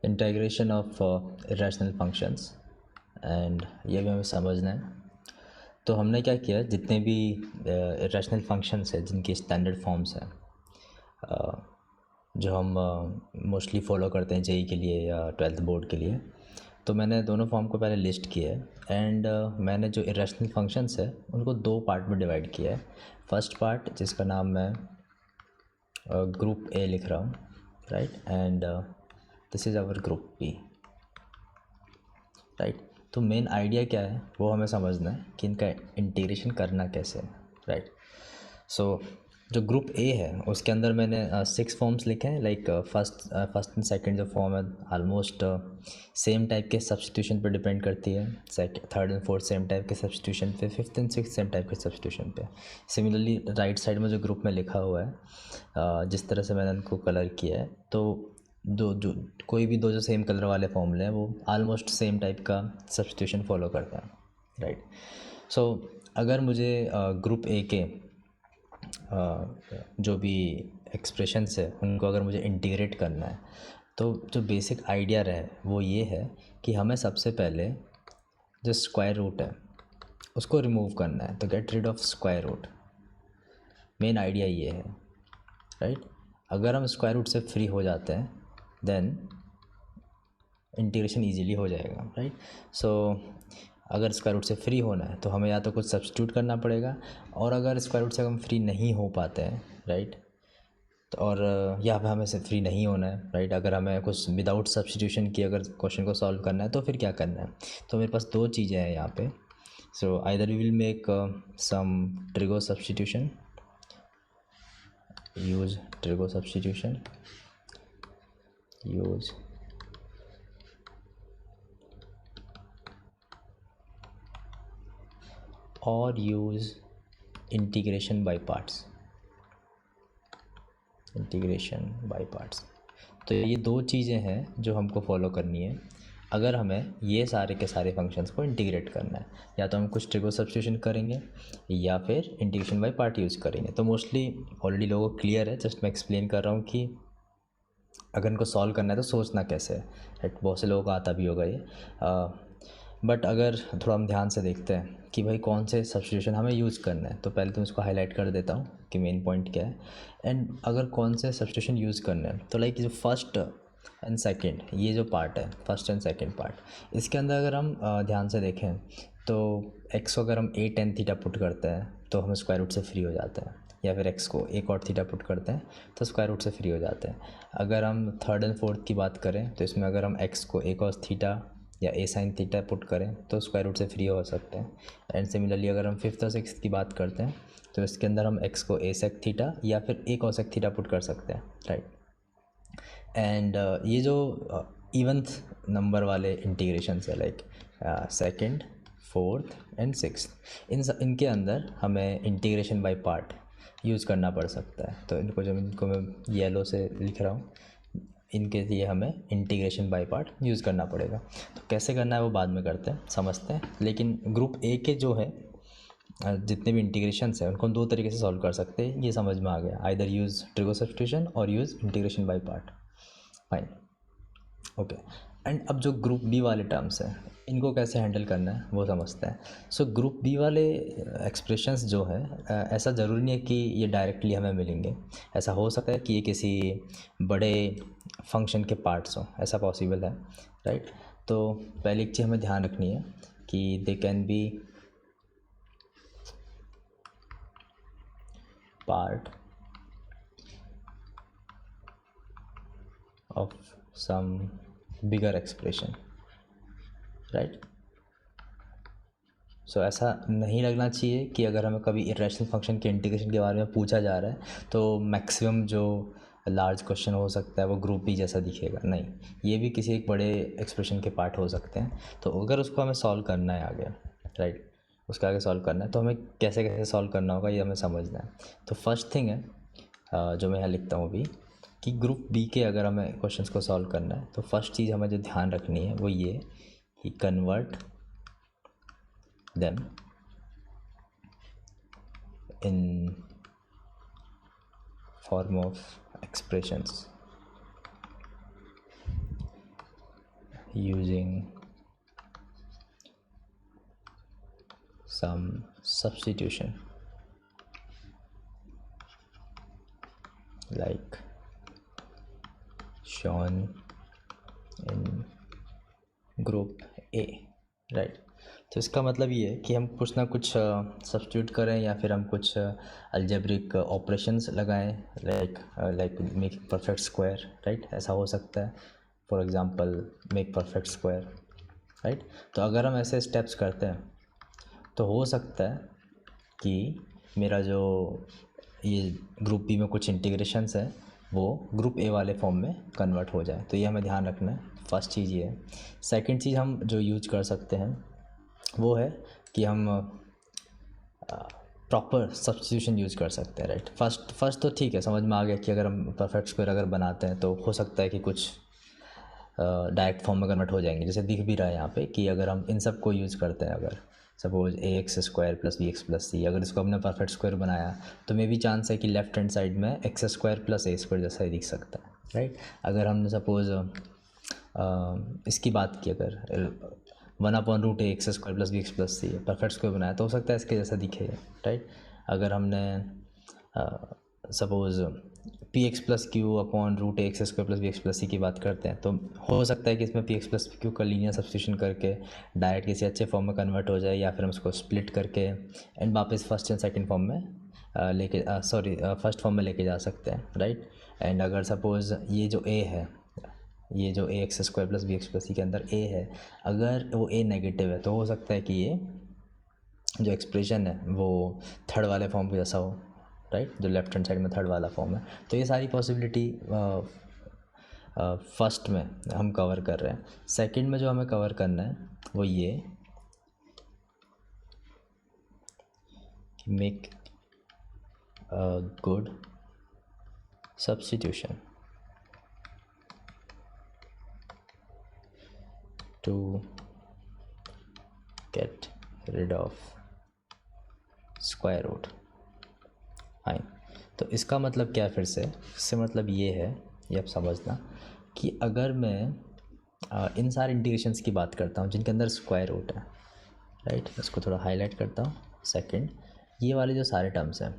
Integration of irrational functions, and ये भी हमें समझना है। तो हमने क्या किया, जितने भी इरेशनल फंक्शंस है जिनकी स्टैंडर्ड फॉर्म्स हैं जो हम मोस्टली फॉलो करते हैं जेई के लिए या 12th बोर्ड के लिए, तो मैंने दोनों फॉर्म को पहले लिस्ट किया है। एंड मैंने जो इरेशनल फंक्शंस है उनको दो पार्ट में डिवाइड किया है। फर्स्ट पार्ट जिसका नाम मैं ग्रुप ए लिख रहा हूँ, right, and this is our group B, right. तो मेन आइडिया क्या है वो हमें समझना है कि इनका इंटीग्रेशन करना कैसे है, राइट। सो जो ग्रुप ए है उसके अंदर मैंने 6 फॉर्म्स लिखे हैं। लाइक फर्स्ट एंड सेकंड जो फॉर्म है ऑलमोस्ट सेम टाइप के सब्स्टिट्यूशन पे डिपेंड करती है। Third and fourth same type के सब्स्टिट्यूशन पे, fifth and six same type के सब्स्टिट्यूशन पे। सिमिलरली राइट साइड में जो ग्रुप में लिखा हुआ है जिस तरह से मैंने उनको कलर किया है, तो जो कोई भी दो जो सेम कलर वाले फॉर्मूले हैं वो ऑलमोस्ट सेम टाइप का सब्स्टिट्यूशन फॉलो करते हैं, राइट। सो अगर मुझे ग्रुप ए के जो भी एक्सप्रेशंस है उनको अगर मुझे इंटीग्रेट करना है, तो जो बेसिक आइडिया रहे वो ये है कि हमें सबसे पहले जो स्क्वायर रूट है उसको रिमूव करना है। तो get rid of square root, main idea ये है, राइट। अगर हम स्क्वायर रूट से फ्री हो जाते हैं देन इंटीग्रेशन इजीली हो जाएगा, राइट। सो अगर स्क्वायर रूट से फ्री होना है तो हमें या तो कुछ सब्स्टिट्यूट करना पड़ेगा, और अगर स्क्वायर रूट से हम फ्री नहीं हो पाते हैं, राइट, तो और यहाँ पे हमें से फ्री नहीं होना है, राइट। अगर हमें कुछ विदाउट सब्स्टिट्यूशन की अगर क्वेश्चन को सॉल्व करना है तो फिर क्या करना है। तो मेरे पास दो चीज़ें हैं यहाँ पे। So either we will make some trigo substitution, use trigo substitution, use और use integration by parts, integration by parts. तो ये दो चीज़ें हैं जो हमको फॉलो करनी है अगर हमें ये सारे के सारे फंक्शंस को इंटीग्रेट करना है। या तो हम कुछ ट्रिगो सब्स्टिट्यूशन करेंगे या फिर इंटीग्रेशन बाय पार्ट यूज़ करेंगे। तो मोस्टली ऑलरेडी लोगों को क्लियर है, जस्ट मैं एक्सप्लेन कर रहा हूँ कि अगर इनको सॉल्व करना है तो सोचना कैसे है, राइट। बहुत से लोगों को आता भी होगा ये, बट अगर थोड़ा हम ध्यान से देखते हैं कि भाई कौन से सब्स्टिट्यूशन हमें यूज़ करना है, तो पहले तो इसको हाईलाइट कर देता हूँ कि मेन पॉइंट क्या है। एंड अगर कौन से सब्स्टिट्यूशन यूज़ करना है, तो लाइक जो फर्स्ट एंड सेकंड ये जो पार्ट है, फर्स्ट एंड सेकंड पार्ट, इसके अंदर अगर हम ध्यान से देखें तो एक्स को अगर हम ए टेन थीटा पुट करते हैं तो हम स्क्वायर रूट से फ्री हो जाते हैं, या फिर एक्स को एक और थीटा पुट करते हैं तो स्क्वायर रूट से फ्री हो जाते हैं। अगर हम थर्ड एंड फोर्थ की बात करें तो इसमें अगर हम एक्स को एक और थीटा या ए साइन थीटा पुट करें तो स्क्वायर रूट से फ्री हो सकते हैं। एंड सिमिलरली अगर हम फिफ्थ और सिक्स्थ की बात करते हैं तो इसके अंदर हम एक्स को ए सेक थीटा या फिर ए कॉसेक थीटा पुट कर सकते हैं, राइट। एंड ये जो इवंथ नंबर वाले इंटीग्रेशंस है like second, fourth and sixth, इनके अंदर हमें इंटीग्रेशन बाय पार्ट यूज़ करना पड़ सकता है। तो इनको मैं येलो से लिख रहा हूँ, इनके लिए हमें इंटीग्रेशन बाय पार्ट यूज़ करना पड़ेगा। तो कैसे करना है वो बाद में करते हैं, समझते हैं। लेकिन ग्रुप ए के जो है जितने भी इंटीग्रेशंस हैं उनको हम दो तरीके से सॉल्व कर सकते हैं, ये समझ में आ गया। आइदर यूज़ ट्रिगो सब्स्टिट्यूशन और use integration by part, fine, okay. And अब जो ग्रुप बी वाले टर्म्स हैं इनको कैसे हैंडल करना है वो समझते हैं। सो ग्रुप बी वाले एक्सप्रेशंस जो है ऐसा ज़रूरी नहीं है कि ये डायरेक्टली हमें मिलेंगे। ऐसा हो सकता है कि ये किसी बड़े फंक्शन के पार्ट्स हों, ऐसा पॉसिबल है, राइट। तो पहली एक चीज़ हमें ध्यान रखनी है कि they can be part of some bigger expression, right। सो ऐसा नहीं लगना चाहिए कि अगर हमें कभी इरेशनल फंक्शन के इंटीग्रेशन के बारे में पूछा जा रहा है तो मैक्सिमम जो लार्ज क्वेश्चन हो सकता है वो ग्रुप बी जैसा दिखेगा, नहीं, ये भी किसी एक बड़े एक्सप्रेशन के पार्ट हो सकते हैं। तो अगर उसको हमें सॉल्व करना है आगे, राइट, उसका आगे सॉल्व करना है तो हमें कैसे कैसे सॉल्व करना होगा ये हमें समझना है। तो फर्स्ट थिंग है जो मैं यहाँ लिखता हूँ अभी कि ग्रुप बी के अगर हमें क्वेश्चंस को सॉल्व करना है तो फर्स्ट चीज़ हमें जो ध्यान रखनी है वो ये कि convert them in form of expressions, using some substitution like shown in group A, right. तो इसका मतलब ये है कि हम कुछ ना कुछ सब्स्टिट्यूट करें या फिर हम कुछ अलजेब्रिक ऑपरेशंस लगाएं, like make perfect square, right. ऐसा हो सकता है, for example make perfect square, right. तो अगर हम ऐसे स्टेप्स करते हैं तो हो सकता है कि मेरा जो ये ग्रुप बी में कुछ इंटीग्रेशंस है वो ग्रुप ए वाले फॉर्म में कन्वर्ट हो जाए। तो ये हमें ध्यान रखना है, फर्स्ट चीज़ ये है। सेकंड चीज़ हम जो यूज कर सकते हैं वो है कि हम प्रॉपर सब्स्टिट्यूशन यूज कर सकते हैं, राइट। फर्स्ट तो ठीक है, समझ में आ गया कि अगर हम परफेक्ट स्क्वायर अगर बनाते हैं तो हो सकता है कि कुछ डायरेक्ट फॉर्म में कन्वर्ट हो जाएंगे, जैसे दिख भी रहा है यहाँ पे कि अगर हम इन सब को यूज़ करते हैं, अगर suppose a x square plus b x plus c, अगर इसको हमने परफेक्ट स्क्वायर बनाया तो मे भी चांस है कि लेफ्ट हैंड साइड में x square plus a square जैसा ही दिख सकता है, राइट। अगर हमने सपोज इसकी बात की, अगर 1/√a x square plus b x plus c perfect square बनाया तो हो सकता है इसके जैसा दिखे, राइट। अगर हमने suppose p x plus q upon root x square plus b x plus c की बात करते हैं तो हो सकता है कि इसमें पी एक्स प्लस क्यू का लीनियर सब्स्टिट्यूशन करके डायरेक्ट किसी अच्छे फॉर्म में कन्वर्ट हो जाए, या फिर हम उसको स्प्लिट करके एंड वापस फर्स्ट एंड सेकंड फॉर्म में फर्स्ट फॉर्म में लेके जा सकते हैं, राइट। एंड अगर सपोज़ ये जो ए है, ये जो a x square plus b x plus c के अंदर ए है, अगर वो ए नेगेटिव है तो हो सकता है कि ये जो एक्सप्रेशन है वो थर्ड वाले फॉर्म के जैसा हो, राइट, जो लेफ्ट हैंड साइड में थर्ड वाला फॉर्म है। तो ये सारी पॉसिबिलिटी फर्स्ट में हम कवर कर रहे हैं। सेकंड में जो हमें कवर करना है वो ये make a good substitution to get rid of square root. Fine. तो इसका मतलब क्या है, फिर से इससे मतलब ये है, ये आप समझना कि अगर मैं इन सारे इंटीग्रेशंस की बात करता हूँ जिनके अंदर स्क्वायर रूट है, राइट, इसको थोड़ा हाईलाइट करता हूँ। सेकंड, ये वाले जो सारे टर्म्स हैं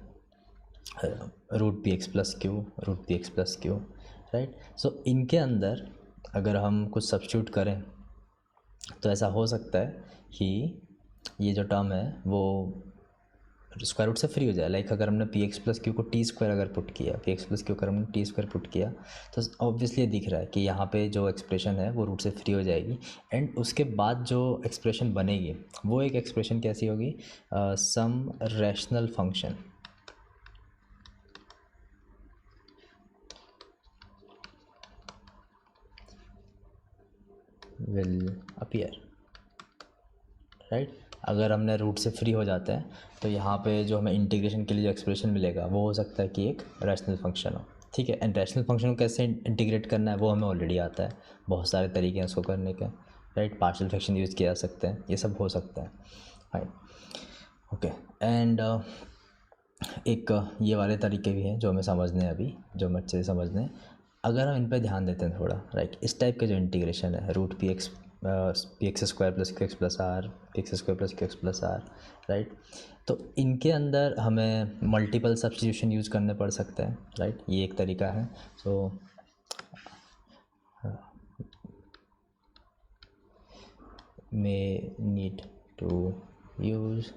root p x plus q, root p x plus q, right. So इनके अंदर अगर हम कुछ सब्स्टिट्यूट करें तो ऐसा हो सकता है कि ये जो टर्म है वो स्क्वायर रूट से फ्री हो जाए। लाइक अगर हमने पी एक्स प्लस क्यू को टी स्क्वायर अगर पुट किया, पी एक्स प्लस क्यू अगर हमने टी स्क्वायर पुट किया तो ऑब्वियसली ये दिख रहा है कि यहाँ पे जो एक्सप्रेशन है वो रूट से फ्री हो जाएगी। एंड उसके बाद जो एक्सप्रेशन बनेगी वो एक एक्सप्रेशन कैसी होगी, some rational function will appear, right. अगर हमने रूट से फ्री हो जाते हैं तो यहाँ पे जो हमें इंटीग्रेशन के लिए जो एक्सप्रेशन मिलेगा वो हो सकता है कि एक रैशनल फंक्शन हो, ठीक है। एंड रैशनल फंक्शन को कैसे इंटीग्रेट करना है वो हमें ऑलरेडी आता है, बहुत सारे तरीके हैं उसको करने के, राइट। पार्शियल फ्रैक्शन यूज़ किया जा सकते हैं, ये सब हो सकता है, राइट, ओके। एंड एक ये वाले तरीके भी हैं जो हमें समझने हैं अभी, जो हमें अच्छे से समझने हैं। अगर हम इन पर ध्यान देते हैं थोड़ा, राइट, इस टाइप के जो इंटीग्रेशन है root p x square plus q x plus r, p x square plus q x plus r, right. तो इनके अंदर हमें मल्टीपल सब्स्टिट्यूशन यूज़ करने पड़ सकते हैं, राइट, ये एक तरीका है। सो may need to use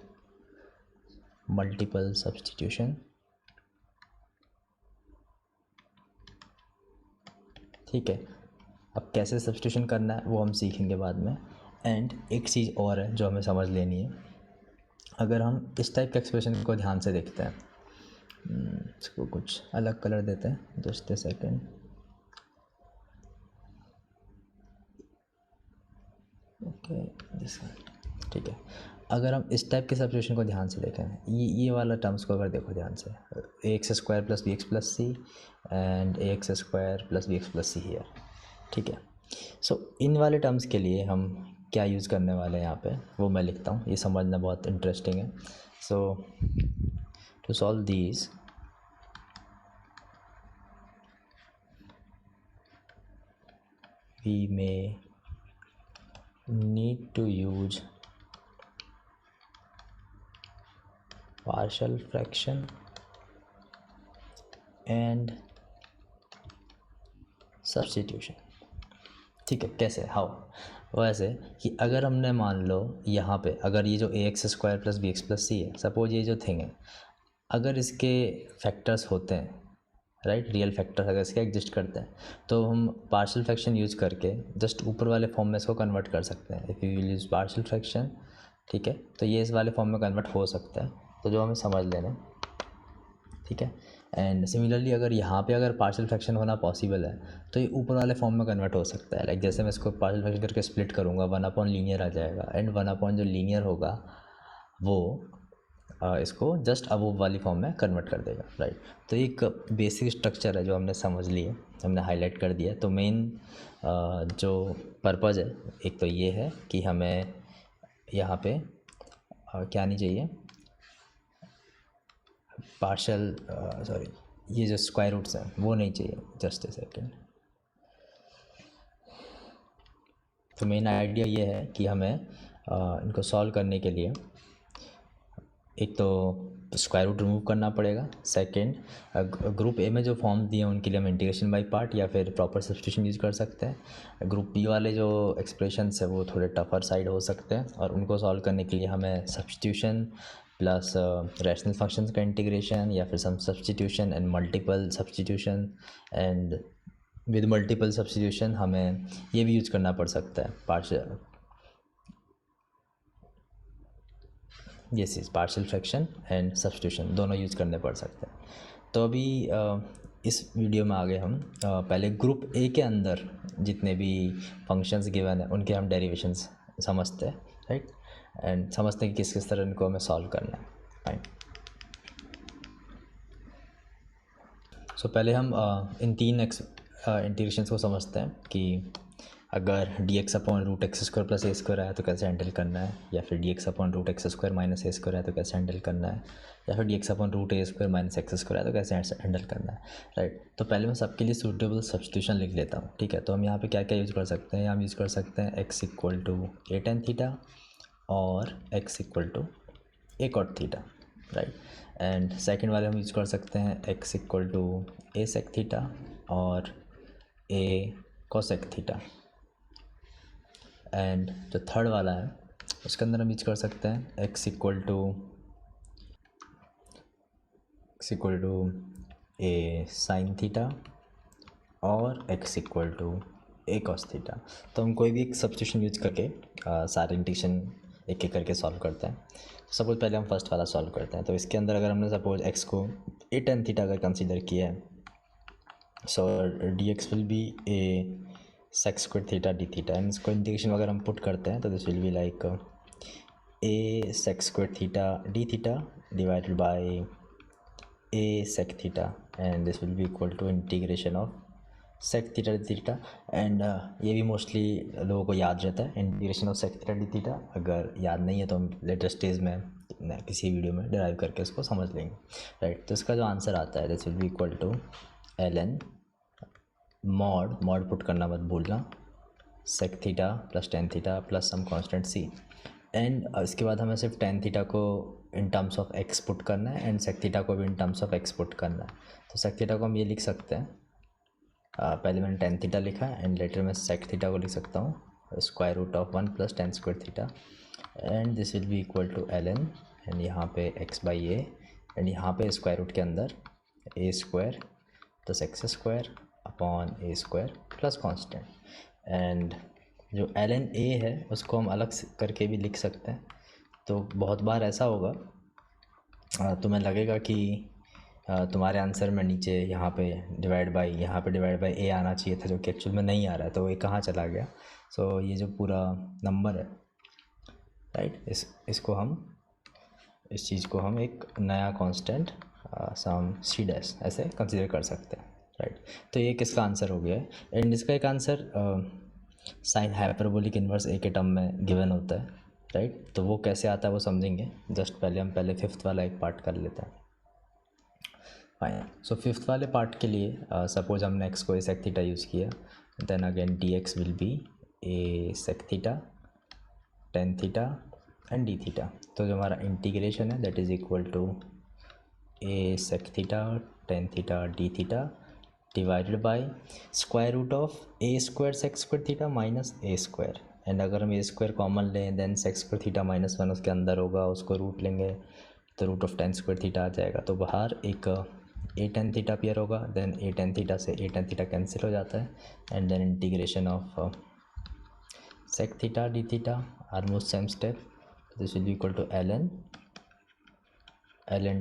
multiple substitution, ठीक है। अब कैसे सब्स्टिट्यूशन करना है वो हम सीखेंगे बाद में। एंड एक चीज़ और है जो हमें समझ लेनी है, अगर हम इस टाइप के एक्सप्रेशन को ध्यान से देखते हैं, इसको कुछ अलग कलर देते हैं, जस्ट ए सेकेंड, ओके, ठीक है। अगर हम इस टाइप के सब्स्टिट्यूशन को ध्यान से देखें, ये वाला टर्म्स को अगर देखो ध्यान से, a x square plus b x plus c and a x square plus b x plus c here, ठीक है। सो इन वाले टर्म्स के लिए हम क्या यूज़ करने वाले हैं यहाँ पे वो मैं लिखता हूँ, ये समझना बहुत इंटरेस्टिंग है। So to solve these we may need to use partial fraction and substitution। ठीक है, कैसे, हाउ? वैसे कि अगर हमने मान लो यहाँ पे अगर ये जो a x square plus b x plus c है, सपोज ये जो थिंग है, अगर इसके फैक्टर्स होते हैं, राइट, रियल फैक्टर्स अगर इसके एग्जिस्ट करते हैं, तो हम पार्शियल फ्रैक्शन यूज़ करके जस्ट ऊपर वाले फॉर्म में इसको कन्वर्ट कर सकते हैं। If you will use partial fraction, ठीक है, तो ये इस वाले फॉर्म में कन्वर्ट हो सकता है, तो जो हमें समझ लेना, ठीक है। एंड सिमिलरली अगर यहाँ पे अगर पार्शियल फ्रैक्शन होना पॉसिबल है, तो ये ऊपर वाले फॉर्म में कन्वर्ट हो सकता है। लाइक जैसे मैं इसको पार्शियल फ्रैक्शन करके स्प्लिट करूँगा, 1/लीनियर आ जाएगा, एंड 1/ जो लीनियर होगा वो इसको जस्ट अबव वाली फॉर्म में कन्वर्ट कर देगा, राइट। तो एक बेसिक स्ट्रक्चर है जो हमने समझ ली है, हमने हाईलाइट कर दिया। तो मेन जो पर्पज़ है, एक तो ये है कि हमें यहाँ पे क्या नहीं चाहिए, पार्शियल सॉरी, ये जो स्क्वायर रूट्स हैं वो नहीं चाहिए। Just a second. तो मेन आइडिया ये है कि हमें इनको सॉल्व करने के लिए एक तो स्क्वायर रूट रिमूव करना पड़ेगा, सेकंड ग्रुप ए में जो फॉर्म दिए हैं उनके लिए हम इंटीग्रेशन बाय पार्ट या फिर प्रॉपर सब्स्टिट्यूशन यूज़ कर सकते हैं। ग्रुप बी वाले जो एक्सप्रेशंस है वो थोड़े टफर साइड हो सकते हैं, और उनको सॉल्व करने के लिए हमें सब्स्टिट्यूशन प्लस रैशनल फंक्शंस का इंटीग्रेशन या फिर some substitution and multiple substitution, and with multiple substitution हमें ये भी यूज़ करना पड़ सकता है, partial partial fraction and substitution दोनों यूज़ करने पड़ सकते हैं। तो अभी इस वीडियो में आगे हम पहले ग्रुप ए के अंदर जितने भी फंक्शंस गिवन है उनके हम डेरिवेशंस समझते हैं, राइट, एंड समझते हैं कि किस किस तरह इनको हमें सॉल्व करना है, फाइन। सो पहले हम इन तीन इंटीग्रेशंस को समझते हैं कि अगर d x upon root x square plus a square आया तो कैसे हैंडल करना है, या फिर d x upon root x square minus a square आया तो कैसे हैंडल करना है, या फिर d x upon root a square minus x square आया तो कैसे हैंडल करना है, राइट। तो पहले मैं सबके लिए सूटेबल सब्स्टिट्यूशन लिख लेता हूँ, ठीक है। तो हम यहाँ पे क्या क्या यूज़ कर सकते हैं, हम यूज़ कर सकते हैं x equal to a tan theta और x equal to a cot theta, right. And second वाले हम यूज़ कर सकते हैं x equal to a sec theta और ए कोसेक थीटा। एंड जो थर्ड वाला है उसके अंदर हम यूज कर सकते हैं x equal to a sine theta और x equal to a cos theta. तो हम कोई भी एक सब्स्टिट्यूशन यूज करके सारे इंटीग्रेशन एक एक करके सॉल्व करते हैं। सपोज पहले हम फर्स्ट वाला सॉल्व करते हैं। तो इसके अंदर अगर हमने सपोज एक्स को ए टेन थीटा अगर कंसीडर किया है, so d x will be a sec square theta d theta, and इसको इंटीग्रेशन वगैरह हम पुट करते हैं तो this will be like a sec square theta d theta divided by a sec theta, and this will be equal to integration of sec theta d theta. And ये भी mostly लोगों को याद रहता है, integration of sec theta d theta. अगर याद नहीं है तो हम लेटर स्टेज में किसी वीडियो में डिराइव करके इसको समझ लेंगे, राइट। तो इसका जो आंसर आता है this will be equal to l n mod put करना मत भूलना, sec theta plus tan theta plus some constant c. And इसके बाद हमें सिर्फ टेन थीटा को in terms of x put करना है, एंड सेक थीटा को भी in terms of x put करना है। तो सेक थीटा को हम ये लिख सकते हैं, पहले मैंने टेन थीटा लिखा एंड लेटर में सेक थीटा को लिख सकता हूँ square root of 1 plus tan square theta, and this will be equal to l n, and यहाँ पे एक्स बाई ए, एंड यहाँ पे स्क्वायर रूट के अंदर a square plus x square upon a square plus constant. And जो l n a है उसको हम अलग करके भी लिख सकते हैं। तो बहुत बार ऐसा होगा तुम्हें लगेगा कि तुम्हारे आंसर में नीचे यहाँ पे डिवाइड बाई ए आना चाहिए था, जो कि एक्चुअल में नहीं आ रहा है, तो ये कहाँ चला गया। सो ये जो पूरा नंबर है, राइट, इसको हम इस चीज़ को हम एक नया कांस्टेंट सम सी डैश ऐसे कंसीडर कर सकते हैं, राइट। तो ये किसका आंसर हो गया है, एंड इसका एक आंसर साइन हाइपरबोलिक इन्वर्स ए के टर्म में गिवन होता है, राइट। तो वो कैसे आता है वो समझेंगे। जस्ट पहले फिफ्थ वाला एक पार्ट कर लेते हैं, फाइन। सो फिफ्थ वाले पार्ट के लिए सपोज हमने एक्स को ए सेक थीटा यूज़ किया, then again d x will be a sec theta tan theta and d theta. तो जो हमारा इंटीग्रेशन है that is equal to a sec theta tan theta d theta divided by square root of a square sec square theta minus a square. And अगर हम a square common लें then sec square theta minus one उसके अंदर होगा, उसको root लेंगे तो root of tan square theta आ जाएगा। तो बाहर एक ए टेन थीटा पेयर होगा, देन ए टेन थीटा से ए टेन थीटा कैंसिल हो जाता है and then integration of sec theta d theta almost same step. This will be equal to l n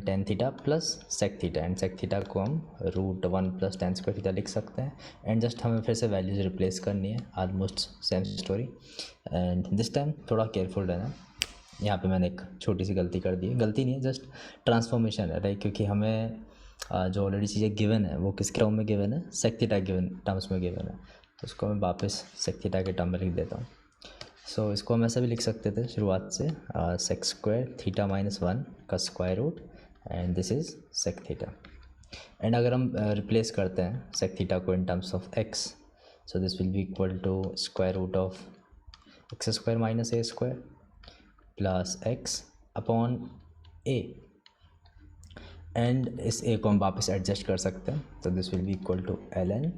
tan theta plus sec theta and sec theta को हम root one plus tan square theta लिख सकते हैं। And just हमें फिर से values replace करनी है, almost same story. And this time थोड़ा केयरफुल रहना, यहाँ पे मैंने एक छोटी सी गलती कर दी है, गलती नहीं है जस्ट ट्रांसफॉर्मेशन है राइट, क्योंकि हमें जो ऑलरेडी चीज़ें गिवन है वो किस टर्म में गिवन है, सेक थीटा गिवन टर्म्स में गिवन है, तो उसको मैं वापस सेक थीटा के टर्म में लिख देता हूँ। सो इसको हम ऐसा भी लिख सकते थे शुरुआत से, sec square theta minus one का square root and this is sec theta. And अगर हम रिप्लेस करते हैं सेक थीटा को in terms of x, so this will be equal to square root of x square minus a square plus x upon a. And इस a को हम वापस adjust कर सकते हैं, तो this will be equal to l n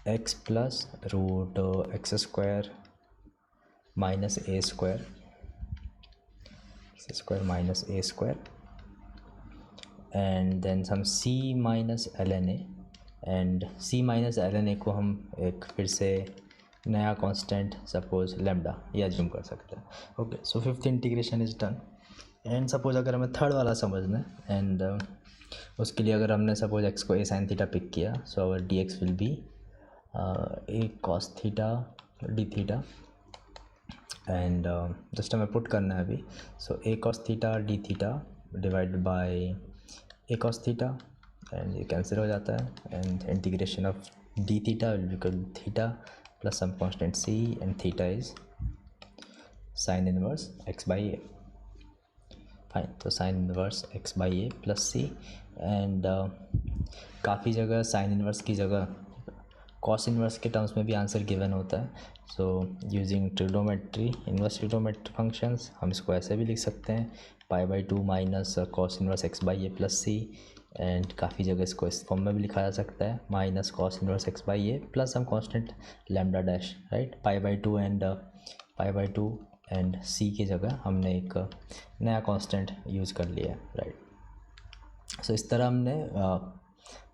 x plus root x square minus a square minus a square and then हम c minus l n a. And c minus l n a को हम एक फिर से नया constant suppose lambda ये assume कर सकते हैं। Okay, so fifth integration is done. And suppose अगर हमें थर्ड वाला समझना है एंड उसके लिए अगर हमने सपोज एक्स को ए साइन थीटा पिक किया, so our d x will be a cos theta d theta and just हमें पुट करना है अभी। So a cos theta d theta divided by a cos theta and ये cancel हो जाता है and integration of d theta will be equal theta plus some constant c and theta is sine inverse x by a. Fine, तो sine inverse x by a plus c and काफ़ी जगह sine inverse की जगह cos inverse के terms में भी answer given होता है। So using trigonometry inverse trigonometry functions हम इसको ऐसे भी लिख सकते हैं, pi by two minus cos inverse x by a plus c. And काफ़ी जगह इसको इस फॉर्म में भी लिखा जा सकता है, minus cos inverse x by a plus हम constant lambda dash right, pi by two and c की जगह हमने एक नया कांस्टेंट यूज़ कर लिया है राइट। सो इस तरह हमने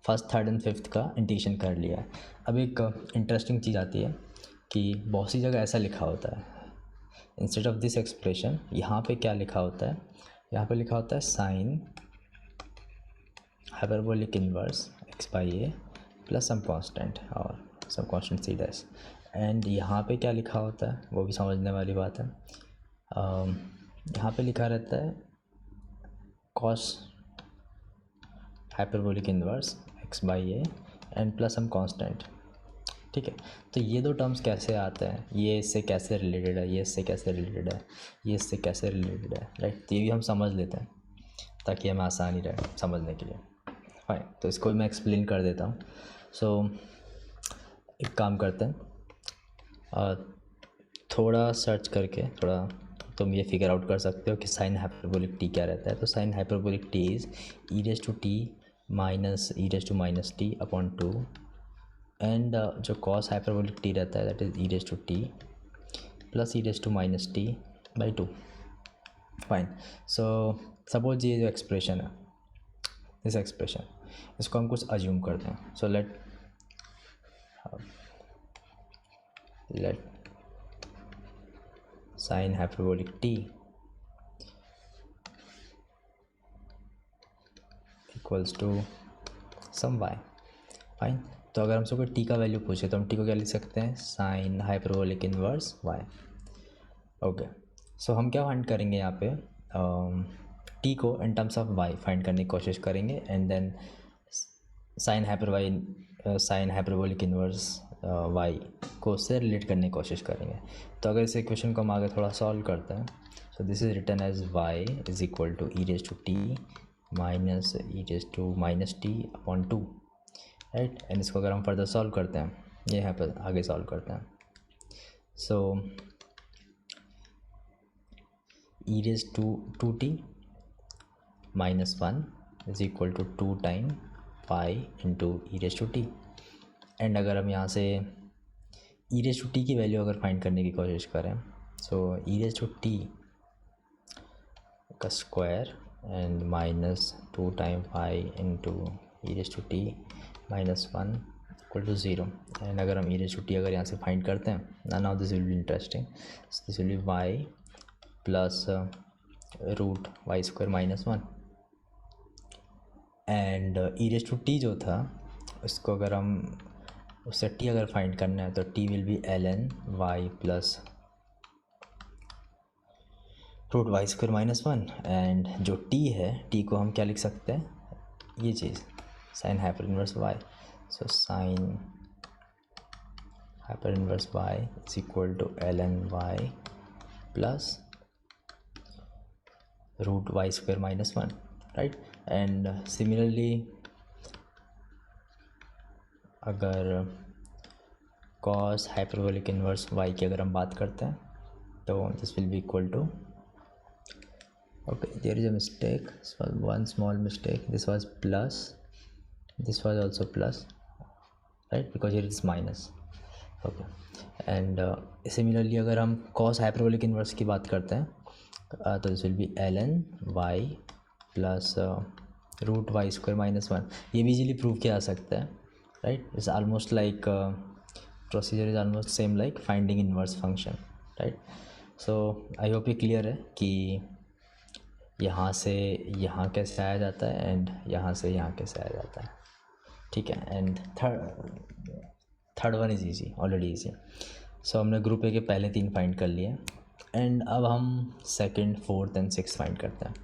फर्स्ट थर्ड एंड फिफ्थ का इंटीग्रेशन कर लिया है। अब एक इंटरेस्टिंग चीज़ आती है कि बहुत सी जगह ऐसा लिखा होता है, इंस्टेड ऑफ दिस एक्सप्रेशन यहाँ पे क्या लिखा होता है, यहाँ पे लिखा होता है sine hyperbolic inverse x by a plus some constant और some constant c dash. And यहाँ पे क्या लिखा होता है वो भी समझने वाली बात है। यहाँ पे लिखा रहता है cos hyperbolic inverse x by a and plus some constant, ठीक है। तो ये दो टर्म्स कैसे आते हैं, ये इससे कैसे रिलेटेड है, ये इससे कैसे रिलेटेड है, ये इससे कैसे रिलेटेड है राइट, तो ये भी हम समझ लेते हैं ताकि हमें आसानी रहे समझने के लिए। फाइन, तो इसको भी मैं एक्सप्लेन कर देता हूँ। सो एक काम करते हैं, थोड़ा सर्च करके थोड़ा तुम ये फिगर आउट कर सकते हो कि साइन हाइपरबोलिक टी क्या रहता है। तो sine hyperbolic t is e raise to t minus e raise to minus t upon two and जो कॉस हाइपरबोलिक टी रहता है that is e raise to t plus e raise to minus t by two. Fine, so suppose ये जो expression है this expression, इसको हम कुछ assume करते हैं। So let sine hyperbolic t equals to some y. Fine, तो अगर हमसे कोई टी का वैल्यू पूछे तो हम टी को क्या लिख सकते हैं, sine hyperbolic inverse y. Okay, so हम क्या फाइंड करेंगे यहाँ पे, टी को in terms of y find करने की कोशिश करेंगे and then sine hyperbolic inverse y को उससे रिलेट करने की कोशिश करेंगे। तो अगर इस इक्वेशन को हम आगे थोड़ा सॉल्व करते हैं, so this is written as y is equal to e raise to t minus e raise to minus t upon two right. And इसको अगर हम फर्दर सॉल्व करते हैं, ये यहाँ पर आगे सॉल्व करते हैं। सो e raised to 2t minus 1 is equal to 2 time pi into e raise to t. And अगर हम यहाँ से ई रेज टू टी की वैल्यू अगर फाइंड करने की कोशिश करें, so e raise to t का square and minus 2 time pi into e raise to t minus 1 equal to 0। And अगर हम ई रेज टू टी अगर यहाँ से फाइंड करते हैं, now this will be interesting, this will be y plus root y square minus 1। And e raise to t जो था उसको अगर हम उससे टी अगर फाइंड करना है तो t will be l n y plus root y square minus 1। And जो टी है, टी को हम क्या लिख सकते हैं, ये चीज़ sine hyper inverse y. So sine hyper inverse y is equal to l n y plus root y square minus 1, right. And similarly अगर कॉस हाइपरबोलिक इनवर्स वाई की अगर हम बात करते हैं तो this will be equal to, okay, there is a mistake, this was one small mistake, this was plus, this was also plus, right, because here it is minus, okay। and similarly अगर हम cos hyperbolic inverse की बात करते हैं तो this will be ln y plus root y square minus 1। ये भी easily prove किया जा सकता है, राइट। It's almost like procedure is almost same like finding inverse function, right. So I hope ये क्लियर है कि यहाँ से यहाँ कैसे आया जाता है एंड यहाँ से यहाँ कैसे आया जाता है, ठीक है। And third one is easy, already easy. So हमने ग्रुप ए के पहले 3 फाइंड कर लिए एंड अब हम second, fourth and six find करते हैं,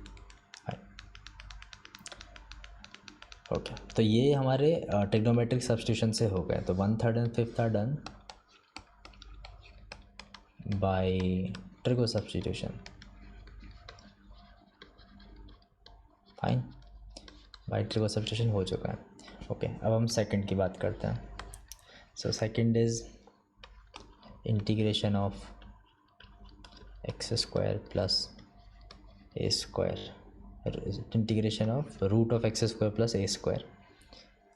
ओके। तो ये हमारे ट्रिग्नोमेट्रिक सब्स्टिट्यूशन से हो गए। तो 1/3 and 5th are done by trigo substitution, fine, by trigo substitution हो चुका है, ओके। अब हम सेकंड की बात करते हैं। So second is integration of x square plus a square, integration of root of x square plus a square,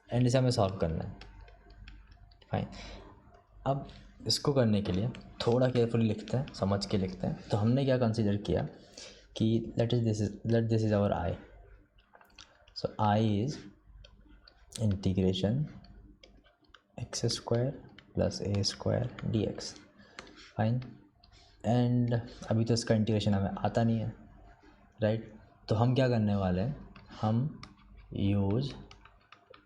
and इसे हमें सॉल्व करना है, फाइन। अब इसको करने के लिए थोड़ा केयरफुली लिखते हैं, समझ के लिखते हैं। तो हमने क्या कंसीडर किया कि let this is our I. So I is integration x square plus a square d x, fine. And अभी तो इसका इंटीग्रेशन हमें आता नहीं है, राइट। तो हम क्या करने वाले हैं, हम यूज़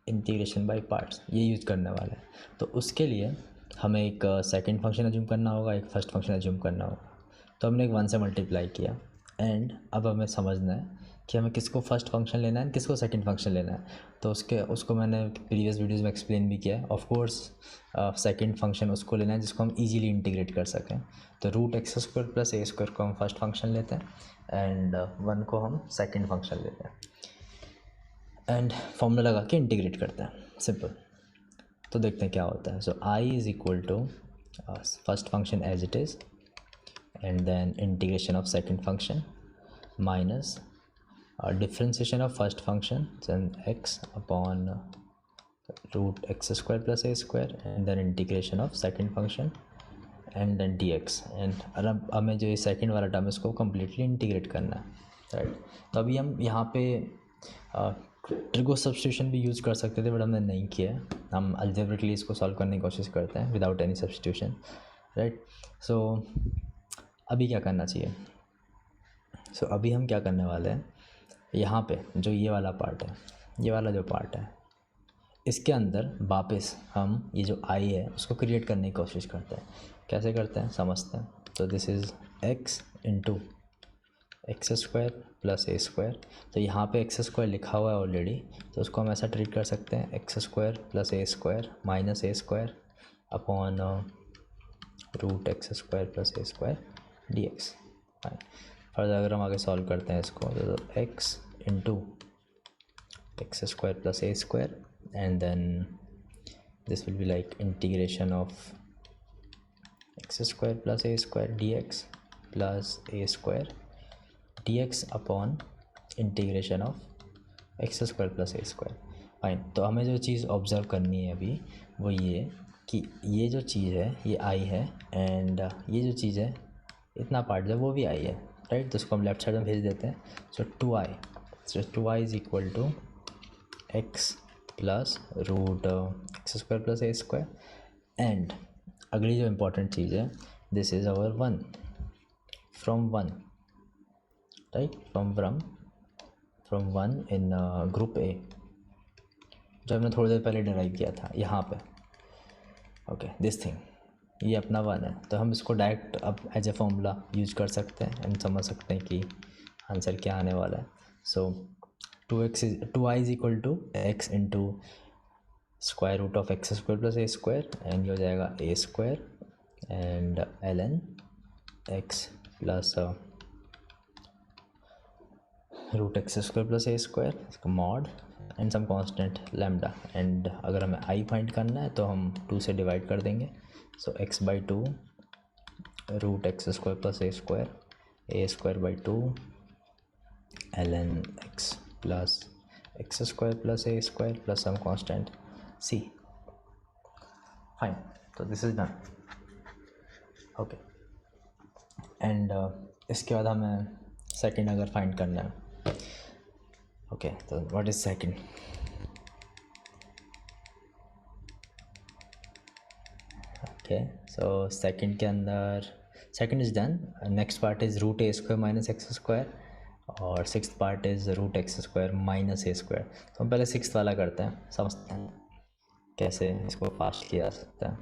इंटीग्रेशन बाय पार्ट्स, ये यूज़ करने वाले हैं। तो उसके लिए हमें एक सेकंड फंक्शन अज्यूम करना होगा, एक फर्स्ट फंक्शन अज्यूम करना होगा। तो हमने एक 1 से मल्टीप्लाई किया एंड अब हमें समझना है कि हमें किसको फर्स्ट फंक्शन लेना है, किसको सेकंड फंक्शन लेना है। तो उसको मैंने प्रीवियस वीडियोस में एक्सप्लेन भी किया है। ऑफ कोर्स सेकंड फंक्शन उसको लेना है जिसको हम इजीली इंटीग्रेट कर सकें। तो root x square plus a square को हम फर्स्ट फंक्शन लेते हैं एंड 1 को हम सेकंड फंक्शन लेते हैं एंड फॉर्मूला लगा के इंटीग्रेट करते हैं, सिंपल। तो देखते हैं क्या होता है। So I is equal to first function as it is and then integration of second function minus differentiation of first function, then x upon root x square plus a square and then integration of second function and then dx। and अब हमें जो ये second वाला term है इसको completely integrate करना है, right. तो अभी हम यहाँ पे ट्रिगो सब्स्टिट्यूशन भी यूज़ कर सकते थे बट हमने नहीं किया है। हम अलजेब्रिकली इसको सॉल्व करने की कोशिश करते हैं विदाउट एनी सब्स्टिट्यूशन, राइट। सो अभी क्या करना चाहिए, सो अभी हम क्या करने वाले हैं, यहाँ पे जो ये वाला पार्ट है, ये वाला जो पार्ट है, इसके अंदर वापस हम ये जो आई है उसको क्रिएट करने की कोशिश करते हैं। कैसे करते हैं समझते हैं। तो this is x into x square plus a square. तो यहाँ पे एक्स स्क्वायर लिखा हुआ है ऑलरेडी, तो उसको हम ऐसा ट्रीट कर सकते हैं, x square plus a square minus a square upon root x square plus a square d x. Further अगर हम आगे सॉल्व करते हैं इसको, तो x into x square plus a square and then this will be like integration of x square plus a square d x plus a square dx upon integration of x square plus a square. Fine, तो हमें जो चीज़ observe करनी है अभी वो ये कि ये जो चीज़ है ये आई है, एंड ये जो चीज़ है इतना पार्ट जो वो भी आई है, राइट। तो उसको हम लेफ्ट साइड में भेज देते हैं। So 2i is equal to x plus root x square plus a square. And अगली जो इम्पोर्टेंट चीज़ है, this is our 1 from 1, right, from 1 in group A, जो हमने थोड़ी देर पहले डिराइव किया था यहाँ पे। ओके, दिस थिंग, ये अपना 1 है, तो हम इसको डायरेक्ट अब एज ए फॉर्मूला यूज कर सकते हैं एंड समझ सकते हैं कि आंसर क्या आने वाला है। So 2i is equal to x into square root of x square plus a square, and ये हो जाएगा a square and ln x plus root x square plus a square, इसका mod and some constant lambda. And अगर हमें I find करना है तो हम 2 से डिवाइड कर देंगे। So x by 2 root x square plus a square by 2 ln x plus x square plus a square plus some constant c. Fine, तो this is done. Okay, and इसके बाद हमें सेकंड अगर फाइंड करना है। Okay, तो what is second? Okay, so second के अंदर second is done. Next part is root a square minus x square, और sixth part is root x square minus a square. तो हम पहले सिक्स्थ वाला करते हैं, समझते हैं कैसे इसको फास्ट किया जा सकता है।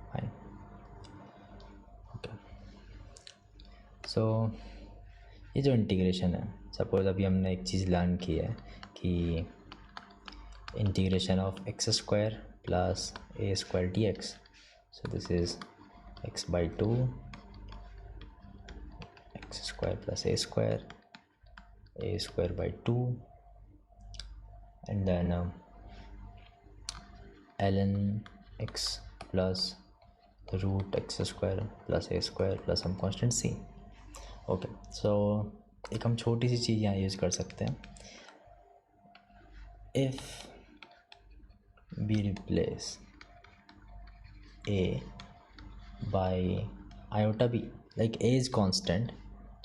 फाइन, ओके, सो ये जो इंटीग्रेशन है, सपोज अभी हमने एक चीज़ लर्न की है कि integration of x square plus a square d x. So this is x by 2 x square plus a square by 2, and then ln x plus root x square plus a square plus हम constant C. Okay, so एक हम छोटी सी चीज़ यहाँ use कर सकते हैं। If we replace a by iota b, like a is constant,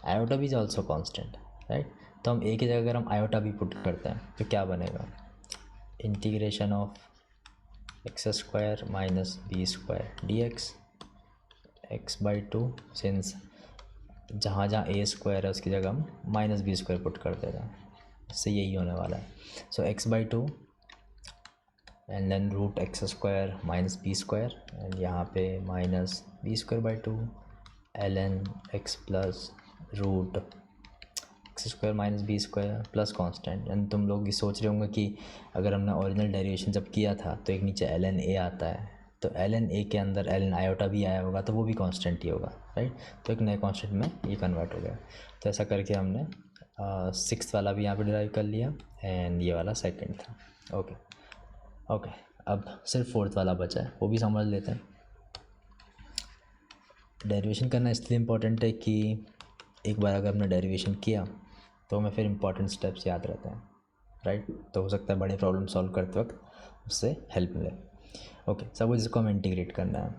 iota b is also constant, right? तो हम a की जगह अगर हम iota b पुट करते हैं तो क्या बनेगा? Integration of x square minus b square d x by 2, since जहाँ जहाँ ए स्क्वायर है उसकी जगह हम माइनस बी स्क्वायर पुट कर देते हैं, इससे यही होने वाला है। So x by 2 and then root x square minus b square, and यहाँ पे minus b square by 2 ln x plus root x square minus b square plus constant. And तुम लोग ये सोच रहे होंगे कि अगर हमने ओरिजिनल डेरिवेशन जब किया था तो एक नीचे ln a आता है, तो ln a के अंदर ln आयोटा भी आया होगा, तो वो भी कांस्टेंट ही होगा, राइट। तो एक नए कांस्टेंट में ये कन्वर्ट हो गया। तो ऐसा करके हमने सिक्स्थ वाला भी यहाँ पे डिराइव कर लिया, एंड ये वाला सेकंड था। ओके, अब सिर्फ फोर्थ वाला बचा है, वो भी समझ लेते हैं। डेरिवेशन करना इसलिए इम्पोर्टेंट है कि एक बार अगर हमने डेरिवेशन किया तो हमें फिर इम्पोर्टेंट स्टेप्स याद रहते हैं, राइट। तो हो सकता है बड़े प्रॉब्लम सॉल्व करते वक्त उससे हेल्प मिले। ओके, सपोज इसको हमें इंटीग्रेट करना है,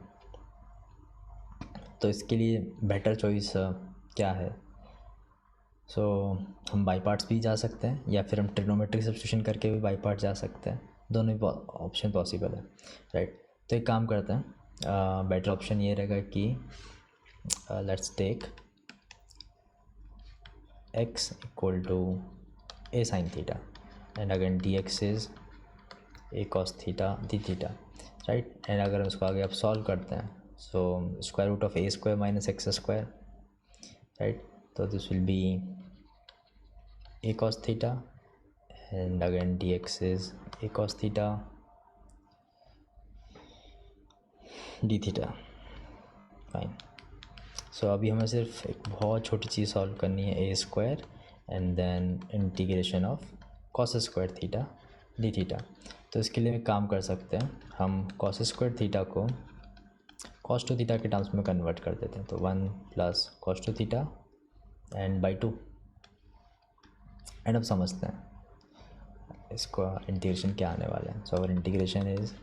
तो इसके लिए बेटर चॉइस क्या है? सो हम बाई पार्ट्स भी जा सकते हैं, या फिर हम ट्रिग्नोमेट्रिक सब्स्टिट्यूशन करके भी बाई पार्ट जा सकते हैं, दोनों ही ऑप्शन पॉसिबल है, राइट। तो एक काम करते हैं, बेटर ऑप्शन ये रहेगा कि let's take x equal to a sin theta, and again dx is a cos theta d theta, right. And अगर हम उसको आगे आप सॉल्व करते हैं, so square root of a square minus x square, right. तो this will be a cos theta, and again dx is a cos theta d theta. Fine, so अभी हमें सिर्फ एक बहुत छोटी चीज़ सॉल्व करनी है, a square and then integration of cos square theta d theta. तो इसके लिए एक काम कर सकते हैं, हम कॉस स्क्वायर थीटा को कॉस टू थीटा के टर्म्स में कन्वर्ट कर देते हैं। तो 1 plus cos two theta and by 2। And अब समझते हैं इसको इंटीग्रेशन क्या आने वाला है। So our integration is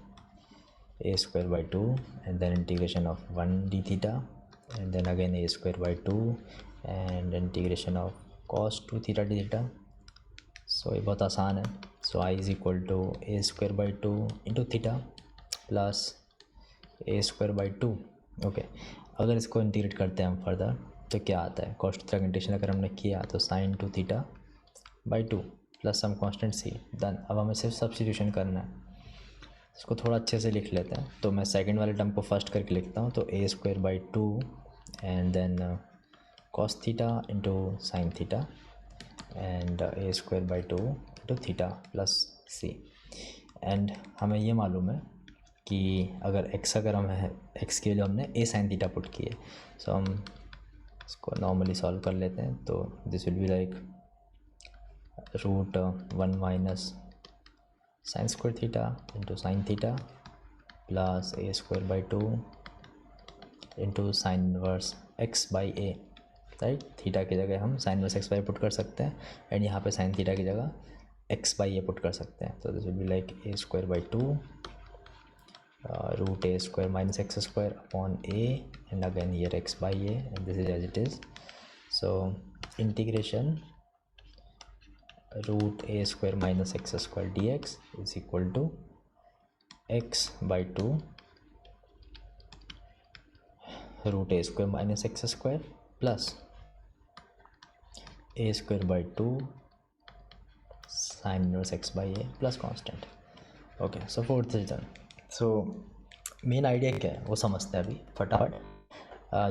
a square by 2 and then integration of 1 d theta and then again a square by 2 and integration of cos 2 theta d theta। So ये बहुत आसान है। So i is equal to a square by 2 into theta plus a square by 2। Okay, अगर इसको integrate करते हैं हम further तो क्या आता है, cos थीटा का इंटीग्रेशन अगर हमने किया तो sin 2 theta by 2 plus some constant c। Done. अब हमें सिर्फ सब्स्टिट्यूशन करना है। इसको थोड़ा अच्छे से लिख लेते हैं। तो मैं सेकंड वाले टर्म को फर्स्ट करके लिखता हूँ। तो a square by 2 and then cos theta into sine theta and a square by 2 into theta plus c। And हमें ये मालूम है कि अगर x अगर हम है x के लिए हमने a साइन थीटा पुट की है। सो हम इसको नॉर्मली सॉल्व कर लेते हैं। तो this will be like √1 minus sine square theta into sine theta plus a square by 2 into sine inverse x by a। Right, theta की जगह हम sign inverse x by put कर सकते हैं एंड यहाँ पे साइन थीटा की जगह x बाई a पुट कर सकते हैं। तो this will be like a square by 2 root a square minus x square upon a and again here x by a and this is as it is. So integration root a square minus x square dx is equal to x by 2 root a square minus x square plus a square by 2 sine inverse x by a plus constant. Okay, so fourth is done. So main idea क्या है वो समझते हैं अभी फटाफट।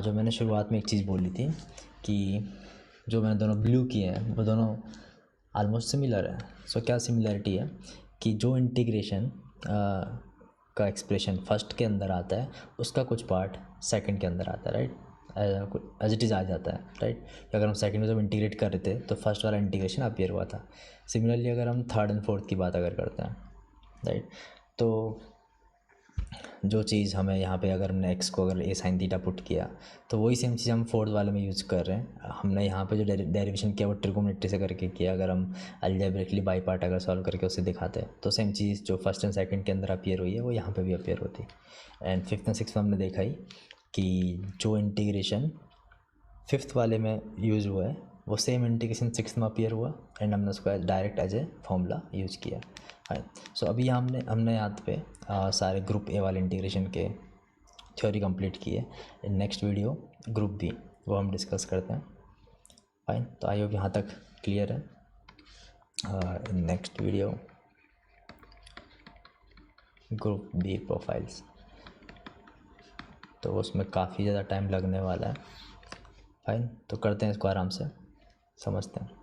जो मैंने शुरुआत में एक चीज़ बोली थी कि जो मैंने दोनों ब्लू किए हैं वो दोनों ऑलमोस्ट सिमिलर है। सो क्या सिमिलरिटी है कि जो इंटीग्रेशन का एक्सप्रेशन फर्स्ट के अंदर आता है उसका कुछ पार्ट सेकंड के अंदर आता है। राइट, एज इट इज़ आ जाता है। राइट, अगर हम सेकंड में जब इंटीग्रेट कर रहे थे तो फर्स्ट वाला इंटीग्रेशन अपीयर हुआ था। सिमिलरली अगर हम थर्ड एंड फोर्थ की बात अगर करते हैं, राइट, तो जो चीज़ हमें यहाँ पे अगर हमने x को अगर a साइन थीटा पुट किया तो वही सेम चीज़ हम फोर्थ वाले में यूज़ कर रहे हैं। हमने यहाँ पे जो डेरिवेशन किया वो ट्रिगोनोमेट्री से करके किया। अगर हम अलजेब्रिकली बाई पार्ट अगर सॉल्व करके उसे दिखाते हैं तो सेम चीज़ जो फर्स्ट एंड सेकंड के अंदर अपीयर हुई है वो यहाँ पे भी अपीयर होती है। एंड फिफ्थ एंड सिक्स्थ में हमने देखा ही कि जो इंटीग्रेशन फिफ्थ वाले में यूज़ हुआ है वो सेम इंटीग्रेशन सिक्स्थ में अपीयर हुआ एंड हमने उसको direct as a formula use किया है। सो अभी हमने यहाँ पे सारे ग्रुप ए वाले इंटीग्रेशन के थ्योरी कंप्लीट किए। In next video group B वो हम डिस्कस करते हैं। फाइन, तो आई होप यहाँ तक क्लियर है। In next video group B profiles, तो उसमें काफ़ी ज़्यादा टाइम लगने वाला है। फाइन, तो करते हैं इसको आराम से, समझते हैं।